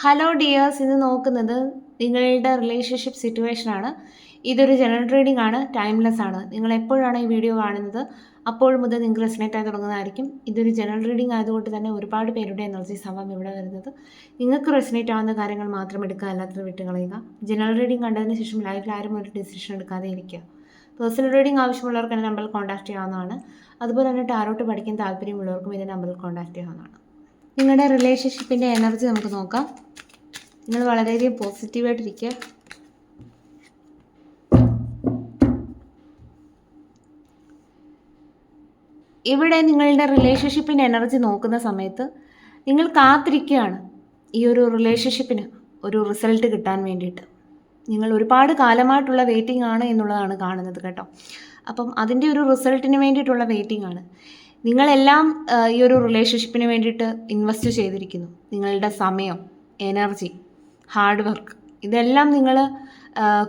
Hello dears, ഇന്ന് നോക്കുന്നത് നിങ്ങളുടെ റിലേഷൻഷിപ്പ് സിറ്റുവേഷനാണ്. ഇതൊരു ജനറൽ റീഡിംഗ് ആണ്, ടൈംലെസ് ആണ്. നിങ്ങൾ എപ്പോഴാണ് ഈ വീഡിയോ കാണുന്നത് അപ്പോൾ മുതൽ നിങ്ങൾക്ക് റെസനേറ്റ് ആയി തുടങ്ങുന്നതായിരിക്കും. ഇതൊരു ജനറൽ റീഡിംഗ് ആയതുകൊണ്ട് തന്നെ ഒരുപാട് പേരുടെ എനർജീസ് ആവാം ഇവിടെ വരുന്നത്. നിങ്ങൾക്ക് റെസനേറ്റ് ആവുന്ന കാര്യങ്ങൾ മാത്രം എടുക്കുക, അല്ലാത്തത് വിട്ടുകളയുക. ജനറൽ റീഡിംഗ് കണ്ടതിന് ശേഷം ലൈഫിൽ ആരും ഒരു ഡിസിഷൻ എടുക്കാതെ ഇരിക്കുക. പേഴ്സണൽ റീഡിംഗ് ആവശ്യമുള്ളവർക്ക് എൻ്റെ നമ്പറിൽ കോൺടാക്ട് ചെയ്യാവുന്നതാണ്. അതുപോലെ തന്നെ ടാരോട്ട് പഠിക്കാൻ താല്പര്യമുള്ളവർക്കും ഇതിൻ്റെ നമ്പറിൽ കോൺടാക്ട് ചെയ്യാവുന്നതാണ്. നിങ്ങളുടെ റിലേഷൻഷിപ്പിൻ്റെ എനർജി നമുക്ക് നോക്കാം. നിങ്ങൾ വളരെയധികം പോസിറ്റീവായിട്ടിരിക്കുക. ഇവിടെ നിങ്ങളുടെ റിലേഷൻഷിപ്പിൻ്റെ എനർജി നോക്കുന്ന സമയത്ത് നിങ്ങൾ കാത്തിരിക്കുകയാണ് ഈ ഒരു റിലേഷൻഷിപ്പിന് ഒരു റിസൾട്ട് കിട്ടാൻ വേണ്ടിയിട്ട്. നിങ്ങൾ ഒരുപാട് കാലമായിട്ടുള്ള വെയിറ്റിംഗ് ആണ് എന്നുള്ളതാണ് കാണുന്നത് കേട്ടോ. അപ്പം അതിൻ്റെ ഒരു റിസൾട്ടിന് വേണ്ടിയിട്ടുള്ള വെയിറ്റിംഗ് ആണ്. നിങ്ങളെല്ലാം ഈ ഒരു റിലേഷൻഷിപ്പിന് വേണ്ടിയിട്ട് ഇൻവെസ്റ്റ് ചെയ്തിരിക്കുന്നു. നിങ്ങളുടെ സമയം, എനർജി, ഹാർഡ് വർക്ക് ഇതെല്ലാം നിങ്ങൾ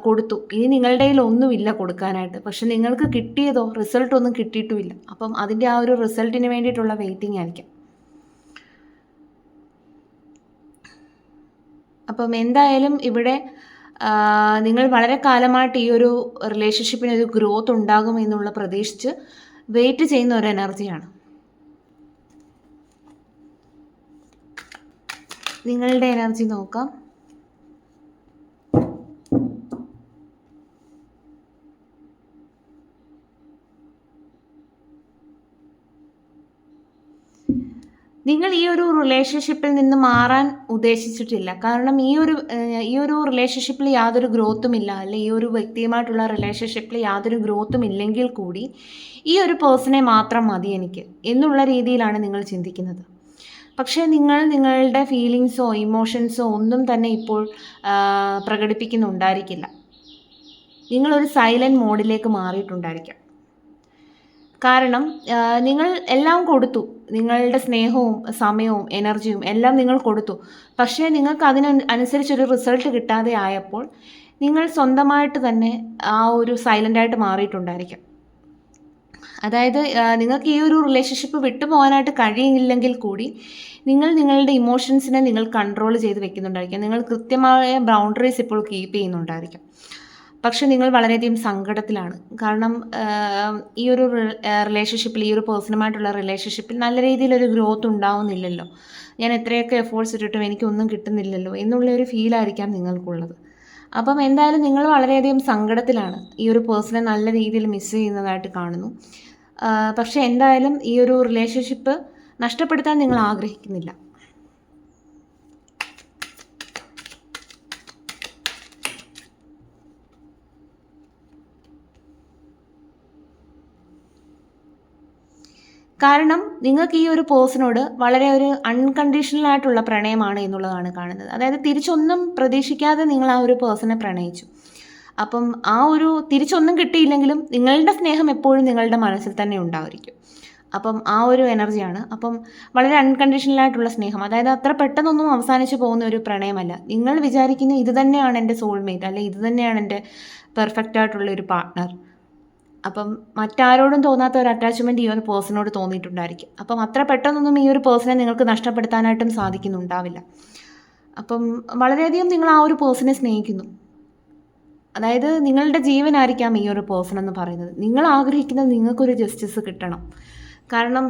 കൊടുത്തു. ഇനി നിങ്ങളുടെ കയ്യിൽ ഒന്നുമില്ല കൊടുക്കാനായിട്ട്. പക്ഷെ നിങ്ങൾക്ക് കിട്ടിയതോ റിസൾട്ടൊന്നും കിട്ടിയിട്ടുമില്ല. അപ്പം അതിൻ്റെ ആ ഒരു റിസൾട്ടിന് വേണ്ടിയിട്ടുള്ള വെയിറ്റിംഗ് ആയിരിക്കും. അപ്പം എന്തായാലും ഇവിടെ നിങ്ങൾ വളരെ കാലമായിട്ട് ഈ ഒരു റിലേഷൻഷിപ്പിന് ഒരു ഗ്രോത്ത് ഉണ്ടാകും എന്നുള്ള പ്രതീക്ഷിച്ച് വെയിറ്റ് ചെയ്യുന്ന ഒരു എനർജിയാണ്. നിങ്ങളുടെ എനർജി നോക്കാം. നിങ്ങൾ ഈ ഒരു റിലേഷൻഷിപ്പിൽ നിന്ന് മാറാൻ ഉദ്ദേശിച്ചിട്ടില്ല. കാരണം ഈ ഒരു റിലേഷൻഷിപ്പിൽ യാതൊരു ഗ്രോത്തും ഇല്ല, അല്ലെ ഈ ഒരു വ്യക്തിയുമായിട്ടുള്ള റിലേഷൻഷിപ്പിൽ യാതൊരു ഗ്രോത്തും ഇല്ലെങ്കിൽ കൂടി ഈ ഒരു പേഴ്സണെ മാത്രം മതി എനിക്ക് എന്നുള്ള രീതിയിലാണ് നിങ്ങൾ ചിന്തിക്കുന്നത്. പക്ഷേ നിങ്ങളുടെ ഫീലിങ്സോ ഇമോഷൻസോ ഒന്നും തന്നെ ഇപ്പോൾ പ്രകടിപ്പിക്കുന്നുണ്ടായിരിക്കില്ല. നിങ്ങളൊരു സൈലൻറ്റ് മോഡിലേക്ക് മാറിയിട്ടുണ്ടായിരിക്കാം. കാരണം നിങ്ങൾ എല്ലാം കൊടുത്തു. നിങ്ങളുടെ സ്നേഹവും സമയവും എനർജിയും എല്ലാം നിങ്ങൾ കൊടുത്തു. പക്ഷേ നിങ്ങൾക്ക് അനുസരിച്ചൊരു റിസൾട്ട് കിട്ടാതെ ആയപ്പോൾ നിങ്ങൾ സ്വന്തമായിട്ട് തന്നെ ആ ഒരു സൈലൻ്റായിട്ട് മാറിയിട്ടുണ്ടായിരിക്കാം. അതായത് നിങ്ങൾക്ക് ഈ ഒരു റിലേഷൻഷിപ്പ് വിട്ടുപോകാനായിട്ട് കഴിയില്ലെങ്കിൽ കൂടി നിങ്ങളുടെ ഇമോഷൻസിനെ നിങ്ങൾ കൺട്രോൾ ചെയ്ത് വെക്കുന്നുണ്ടായിരിക്കാം. നിങ്ങൾ കൃത്യമായ ബൗണ്ടറീസ് ഇപ്പോൾ കീപ്പ് ചെയ്യുന്നുണ്ടായിരിക്കാം. പക്ഷെ നിങ്ങൾ വളരെയധികം സങ്കടത്തിലാണ്. കാരണം ഈ ഒരു റിലേഷൻഷിപ്പിൽ, ഈ ഒരു പേഴ്സണുമായിട്ടുള്ള റിലേഷൻഷിപ്പിൽ നല്ല രീതിയിലൊരു ഗ്രോത്ത് ഉണ്ടാവുന്നില്ലല്ലോ, ഞാൻ എത്രയൊക്കെ എഫേർട്സ് ഇട്ടിട്ടും എനിക്കൊന്നും കിട്ടുന്നില്ലല്ലോ എന്നുള്ളൊരു ഫീലായിരിക്കാം നിങ്ങൾക്കുള്ളത്. അപ്പം എന്തായാലും നിങ്ങൾ വളരെയധികം സങ്കടത്തിലാണ്. ഈ ഒരു പേഴ്സണെ നല്ല രീതിയിൽ മിസ് ചെയ്യുന്നതായിട്ട് കാണുന്നു. പക്ഷെ എന്തായാലും ഈ ഒരു റിലേഷൻഷിപ്പ് നഷ്ടപ്പെടുത്താൻ നിങ്ങൾ ആഗ്രഹിക്കുന്നില്ല. കാരണം നിങ്ങൾക്ക് ഈ ഒരു പേഴ്സണോട് വളരെ ഒരു അൺകണ്ടീഷണൽ ആയിട്ടുള്ള പ്രണയമാണ് എന്നുള്ളതാണ് കാണുന്നത്. അതായത് തിരിച്ചൊന്നും പ്രതീക്ഷിക്കാതെ നിങ്ങൾ ആ ഒരു പേഴ്സണെ പ്രണയിച്ചു. അപ്പം ആ ഒരു തിരിച്ചൊന്നും കിട്ടിയില്ലെങ്കിലും നിങ്ങളുടെ സ്നേഹം എപ്പോഴും നിങ്ങളുടെ മനസ്സിൽ തന്നെ ഉണ്ടായിരിക്കും. അപ്പം ആ ഒരു എനർജിയാണ്. അപ്പം വളരെ അൺകണ്ടീഷണൽ ആയിട്ടുള്ള സ്നേഹം, അതായത് അത്ര പെട്ടെന്നൊന്നും അവസാനിച്ച് പോകുന്ന ഒരു പ്രണയമല്ല. നിങ്ങൾ വിചാരിക്കുന്ന ഇത് തന്നെയാണ് എൻ്റെ സോൾമേറ്റ്, അല്ലെ ഇത് തന്നെയാണ് എൻ്റെ പെർഫെക്റ്റ് ആയിട്ടുള്ള ഒരു പാർട്ട്ണർ. അപ്പം മറ്റാരോടും തോന്നാത്ത ഒരു അറ്റാച്ച്മെൻറ്റ് ഈ ഒരു പേഴ്സണോട് തോന്നിയിട്ടുണ്ടായിരിക്കും. അപ്പം അത്ര പെട്ടെന്നൊന്നും ഈ ഒരു പേഴ്സണെ നിങ്ങൾക്ക് നഷ്ടപ്പെടുത്താനായിട്ടും സാധിക്കുന്നുണ്ടാവില്ല. അപ്പം വളരെയധികം നിങ്ങൾ ആ ഒരു പേഴ്സണെ സ്നേഹിക്കുന്നു. അതായത് നിങ്ങളുടെ ജീവനായിരിക്കാം ഈ ഒരു പേഴ്സൺ എന്ന് പറയുന്നത്. നിങ്ങൾ ആഗ്രഹിക്കുന്നത് നിങ്ങൾക്കൊരു ജസ്റ്റിസ് കിട്ടണം. കാരണം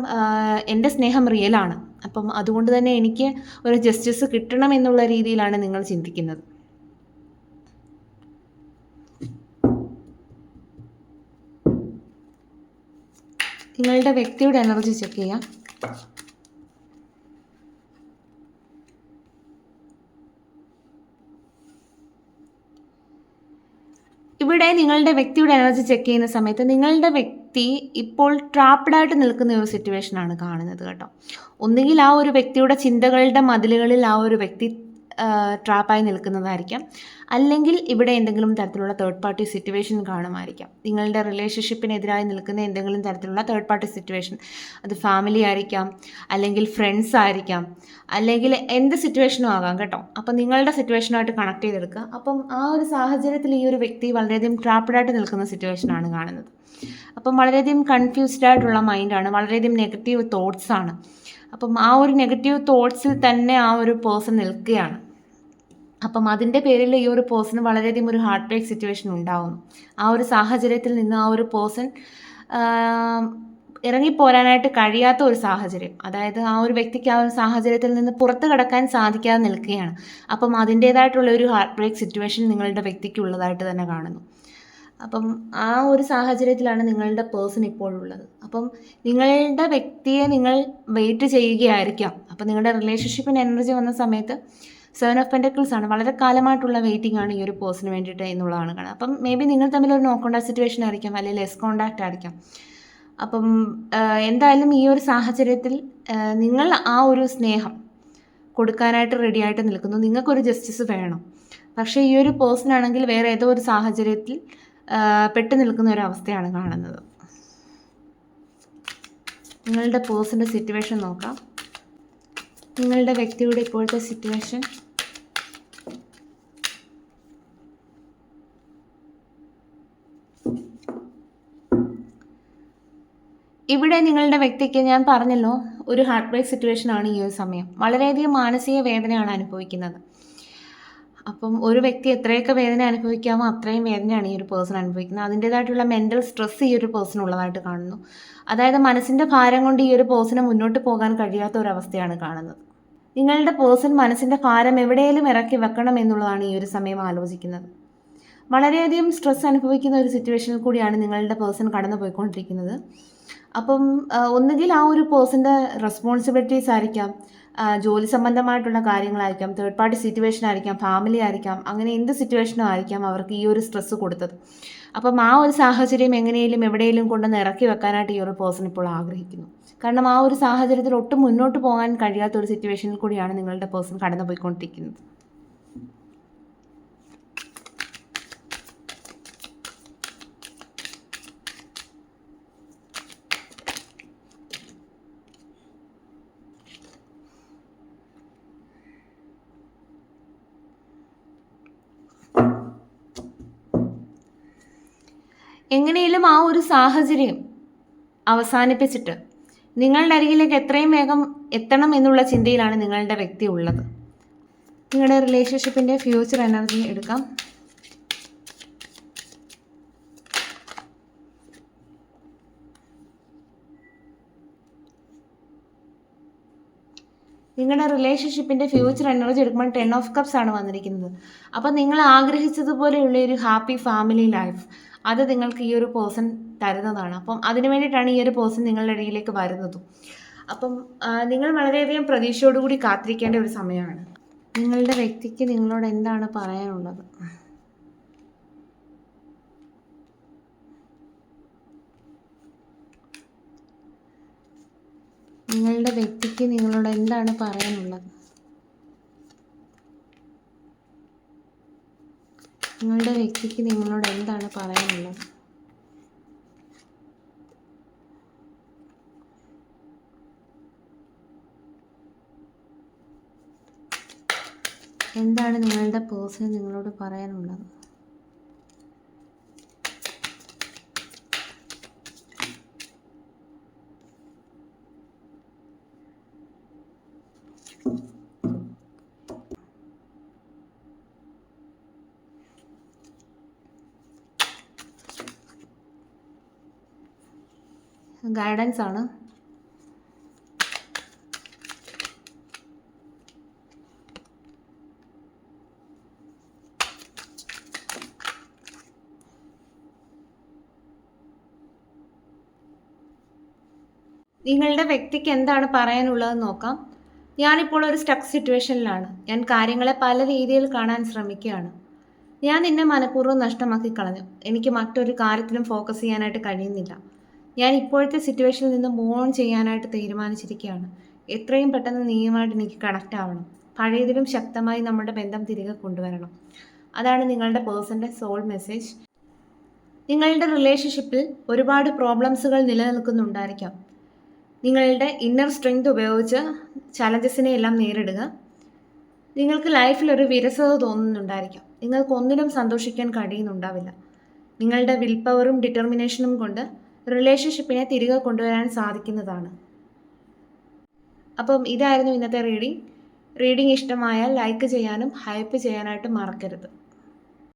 എൻ്റെ സ്നേഹം റിയലാണ്. അപ്പം അതുകൊണ്ട് തന്നെ എനിക്ക് ഒരു ജസ്റ്റിസ് കിട്ടണം എന്നുള്ള രീതിയിലാണ് നിങ്ങൾ ചിന്തിക്കുന്നത്. നിങ്ങളുടെ വ്യക്തിയുടെ എനർജി ചെക്ക് ചെയ്യാം. ഇവിടെ നിങ്ങളുടെ വ്യക്തിയുടെ എനർജി ചെക്ക് ചെയ്യുന്ന സമയത്ത് നിങ്ങളുടെ വ്യക്തി ഇപ്പോൾ ട്രാപ്ഡായിട്ട് നിൽക്കുന്ന ഒരു സിറ്റുവേഷനാണ് കാണുന്നത് കേട്ടോ. ഒന്നുകിൽ ആ ഒരു വ്യക്തിയുടെ ചിന്തകളുടെ മതിലുകളിൽ ആ ഒരു വ്യക്തി ട്രാപ്പായി നിൽക്കുന്നതായിരിക്കാം, അല്ലെങ്കിൽ ഇവിടെ എന്തെങ്കിലും തരത്തിലുള്ള തേർഡ് പാർട്ടി സിറ്റുവേഷൻ കാണുമായിരിക്കാം. നിങ്ങളുടെ റിലേഷൻഷിപ്പിനെതിരായി നിൽക്കുന്ന എന്തെങ്കിലും തരത്തിലുള്ള തേർഡ് പാർട്ടി സിറ്റുവേഷൻ, അത് ഫാമിലി ആയിരിക്കാം, അല്ലെങ്കിൽ ഫ്രണ്ട്സ് ആയിരിക്കാം, അല്ലെങ്കിൽ എന്ത് സിറ്റുവേഷനും ആകാം കേട്ടോ. അപ്പം നിങ്ങളുടെ സിറ്റുവേഷനുമായിട്ട് കണക്ട് ചെയ്തെടുക്കുക. അപ്പം ആ ഒരു സാഹചര്യത്തിൽ ഈ ഒരു വ്യക്തി വളരെയധികം ട്രാപ്ഡായിട്ട് നിൽക്കുന്ന സിറ്റുവേഷനാണ് കാണുന്നത്. അപ്പം വളരെയധികം കൺഫ്യൂസ്ഡ് ആയിട്ടുള്ള മൈൻഡാണ്, വളരെയധികം നെഗറ്റീവ് തോട്ട്സാണ്. അപ്പം ആ ഒരു നെഗറ്റീവ് തോട്ട്സിൽ തന്നെ ആ ഒരു പേഴ്സൺ നിൽക്കുകയാണ്. അപ്പം അതിൻ്റെ പേരിൽ ഈ ഒരു പേഴ്സണ് വളരെയധികം ഒരു ഹാർട്ട് ബ്രേക്ക് സിറ്റുവേഷൻ ഉണ്ടാവുന്നു. ആ ഒരു സാഹചര്യത്തിൽ നിന്ന് ആ ഒരു പേഴ്സൺ ഇറങ്ങിപ്പോരാനായിട്ട് കഴിയാത്ത ഒരു സാഹചര്യം, അതായത് ആ ഒരു വ്യക്തിക്ക് ആ ഒരു സാഹചര്യത്തിൽ നിന്ന് പുറത്ത് കടക്കാൻ സാധിക്കാതെ നിൽക്കുകയാണ്. അപ്പം അതിൻ്റേതായിട്ടുള്ള ഒരു ഹാർട്ട് ബ്രേക്ക് സിറ്റുവേഷൻ നിങ്ങളുടെ വ്യക്തിക്കുള്ളതായിട്ട് തന്നെ കാണുന്നു. അപ്പം ആ ഒരു സാഹചര്യത്തിലാണ് നിങ്ങളുടെ പേഴ്സൺ ഇപ്പോഴുള്ളത്. അപ്പം നിങ്ങളുടെ വ്യക്തിയെ നിങ്ങൾ വെയിറ്റ് ചെയ്യുകയായിരിക്കാം. അപ്പം നിങ്ങളുടെ റിലേഷൻഷിപ്പിന് എനർജി വന്ന സമയത്ത് 7 ഓഫ് പെൻറ്റക്കിൾസ് ആണ്. വളരെ കാലമായിട്ടുള്ള വെയിറ്റിംഗ് ആണ് ഈ ഒരു പേഴ്സണിന് വേണ്ടിയിട്ട് എന്നുള്ളതാണ് കാണുന്നത്. അപ്പം മേ ബി നിങ്ങൾ തമ്മിൽ ഒരു നോ കോൺടാക്ട് സിറ്റുവേഷൻ ആയിരിക്കാം, അല്ലെങ്കിൽ ലെസ് കോൺടാക്റ്റ് ആയിരിക്കാം. അപ്പം എന്തായാലും ഈ ഒരു സാഹചര്യത്തിൽ നിങ്ങൾ ആ ഒരു സ്നേഹം കൊടുക്കാനായിട്ട് റെഡി ആയിട്ട് നിൽക്കുന്നു. നിങ്ങൾക്കൊരു ജസ്റ്റിസ് വേണം. പക്ഷേ ഈ ഒരു പേഴ്സണാണെങ്കിൽ വേറെ ഏതോ ഒരു സാഹചര്യത്തിൽ പെട്ടു നിൽക്കുന്ന ഒരു അവസ്ഥയാണ് കാണുന്നത്. നിങ്ങളുടെ പേഴ്സൻ്റെ സിറ്റുവേഷൻ നോക്കാം. നിങ്ങളുടെ വ്യക്തിയുടെ ഇപ്പോഴത്തെ സിറ്റുവേഷൻ. ഇവിടെ നിങ്ങളുടെ വ്യക്തിക്ക് ഞാൻ പറഞ്ഞല്ലോ, ഒരു ഹാർട്ട് ബ്രേക്ക് സിറ്റുവേഷൻ ആണ് ഈ ഒരു സമയം. വളരെയധികം മാനസിക വേദനയാണ് അനുഭവിക്കുന്നത്. അപ്പം ഒരു വ്യക്തി എത്രയൊക്കെ വേദന അനുഭവിക്കാമോ അത്രയും വേദനയാണ് ഈ ഒരു പേഴ്സൺ അനുഭവിക്കുന്നത്. അതിൻ്റേതായിട്ടുള്ള മെൻ്റൽ സ്ട്രെസ് ഈ ഒരു പേഴ്സൺ ഉള്ളതായിട്ട് കാണുന്നു. അതായത് മനസ്സിൻ്റെ ഭാരം കൊണ്ട് ഈ ഒരു പേഴ്സണ് മുന്നോട്ട് പോകാൻ കഴിയാത്ത ഒരവസ്ഥയാണ് കാണുന്നത്. നിങ്ങളുടെ പേഴ്സൺ മനസ്സിൻ്റെ ഭാരം എവിടെയെങ്കിലും ഇറക്കി വെക്കണം എന്നുള്ളതാണ് ഈ ഒരു സമയം ആലോചിക്കുന്നത്. വളരെയധികം സ്ട്രെസ് അനുഭവിക്കുന്ന ഒരു സിറ്റുവേഷനിൽ കൂടിയാണ് നിങ്ങളുടെ പേഴ്സൺ കടന്നു പോയിക്കൊണ്ടിരിക്കുന്നത്. അപ്പം ഒന്നുകിൽ ആ ഒരു പേഴ്സൻ്റെ റെസ്പോൺസിബിലിറ്റീസ് ആയിരിക്കാം, ജോലി സംബന്ധമായിട്ടുള്ള കാര്യങ്ങളായിരിക്കാം, തേർഡ് പാർട്ടി സിറ്റുവേഷൻ ആയിരിക്കാം, ഫാമിലി ആയിരിക്കാം, അങ്ങനെ എന്ത് സിറ്റുവേഷനും ആയിരിക്കാം അവർക്ക് ഈ ഒരു സ്ട്രെസ്സ് കൊടുത്തത്. അപ്പം ആ ഒരു സാഹചര്യം എങ്ങനെയും എവിടെയെങ്കിലും കൊണ്ടുവന്ന് ഇറക്കി വെക്കാനായിട്ട് ഈ ഒരു പേഴ്സൺ ഇപ്പോൾ ആഗ്രഹിക്കുന്നു. കാരണം ആ ഒരു സാഹചര്യത്തിൽ ഒട്ടും മുന്നോട്ട് പോകാൻ കഴിയാത്ത ഒരു സിറ്റുവേഷനിൽ കൂടിയാണ് നിങ്ങളുടെ പേഴ്സൺ കടന്നു പോയിക്കൊണ്ടിരിക്കുന്നത്. എങ്ങനെയും ആ ഒരു സാഹചര്യം അവസാനിപ്പിച്ചിട്ട് നിങ്ങളുടെ അരികിലേക്ക് എത്രയും വേഗം എത്തണം എന്നുള്ള ചിന്തയിലാണ് നിങ്ങളുടെ വ്യക്തി ഉള്ളത്. നിങ്ങളുടെ റിലേഷൻഷിപ്പിൻ്റെ ഫ്യൂച്ചർ എനർജി എടുക്കാം. നിങ്ങളുടെ റിലേഷൻഷിപ്പിൻ്റെ ഫ്യൂച്ചർ എനർജി എടുക്കുമ്പോൾ 10 ഓഫ് കപ്സ് ആണ് വന്നിരിക്കുന്നത്. അപ്പോൾ നിങ്ങൾ ആഗ്രഹിച്ചതുപോലെയുള്ള ഒരു ഹാപ്പി ഫാമിലി ലൈഫ് അത് നിങ്ങൾക്ക് ഈ ഒരു പേഴ്സൺ തരുന്നതാണ്. അപ്പം അതിന് വേണ്ടിയിട്ടാണ് ഈ ഒരു പേഴ്സൺ നിങ്ങളുടെ ഇടയിലേക്ക് വരുന്നതും. അപ്പം നിങ്ങൾ വളരെയധികം പ്രതീക്ഷയോടുകൂടി കാത്തിരിക്കേണ്ട ഒരു സമയമാണ്. നിങ്ങളുടെ വ്യക്തിക്ക് നിങ്ങളോട് എന്താണ് പറയാനുള്ളത്? നിങ്ങളുടെ വ്യക്തിക്ക് നിങ്ങളോട് എന്താണ് പറയാനുള്ളത്? നിങ്ങളുടെ വ്യക്തിക്ക് നിങ്ങളോട് എന്താണ് പറയാനുള്ളത്? എന്താണ് നിങ്ങളുടെ പേഴ്സൺ നിങ്ങളോട് പറയാനുള്ളത്? ഗൈഡൻസ് ആണ്. നിങ്ങളുടെ വ്യക്തിക്ക് എന്താണ് പറയാനുള്ളതെന്ന് നോക്കാം. ഞാനിപ്പോൾ ഒരു സ്റ്റക്ക് സിറ്റുവേഷനിലാണ്. ഞാൻ കാര്യങ്ങളെ പല രീതിയിൽ കാണാൻ ശ്രമിക്കുകയാണ്. ഞാൻ നിന്നെ മനഃപൂർവ്വം നഷ്ടമാക്കി കളഞ്ഞു. എനിക്ക് മറ്റൊരു കാര്യത്തിലും ഫോക്കസ് ചെയ്യാനായിട്ട് കഴിയുന്നില്ല. ഞാൻ ഇപ്പോഴത്തെ സിറ്റുവേഷനിൽ നിന്ന് മൂവ് ഓൺ ചെയ്യാനായിട്ട് തീരുമാനിച്ചിരിക്കുകയാണ്. എത്രയും പെട്ടെന്ന് നീയുമായിട്ട് എനിക്ക് കണക്റ്റ് ആവണം. പഴയതിലും ശക്തമായി നമ്മുടെ ബന്ധം തിരികെ കൊണ്ടുവരണം. അതാണ് നിങ്ങളുടെ പേഴ്സൻ്റെ സോൾ മെസ്സേജ്. നിങ്ങളുടെ റിലേഷൻഷിപ്പിൽ ഒരുപാട് പ്രോബ്ലംസുകൾ നിലനിൽക്കുന്നുണ്ടായിരിക്കാം. നിങ്ങളുടെ ഇന്നർ സ്ട്രെങ്ത് ഉപയോഗിച്ച് ചലഞ്ചസിനെ എല്ലാം നേരിടുക. നിങ്ങൾക്ക് ലൈഫിൽ ഒരു വിരസത തോന്നുന്നുണ്ടായിരിക്കാം. നിങ്ങൾക്ക് ഒന്നിനും സന്തോഷിക്കാൻ കഴിയുന്നുണ്ടാവില്ല. നിങ്ങളുടെ വിൽ പവറും ഡിറ്റർമിനേഷനും കൊണ്ട് റിലേഷൻഷിപ്പിനെ തിരികെ കൊണ്ടുവരാൻ സാധിക്കുന്നതാണ്. അപ്പം ഇതായിരുന്നു ഇന്നത്തെ റീഡിംഗ്. റീഡിംഗ് ഇഷ്ടമായാൽ ലൈക്ക് ചെയ്യാനും ഹൈപ്പ് ചെയ്യാനായിട്ട് മറക്കരുത്.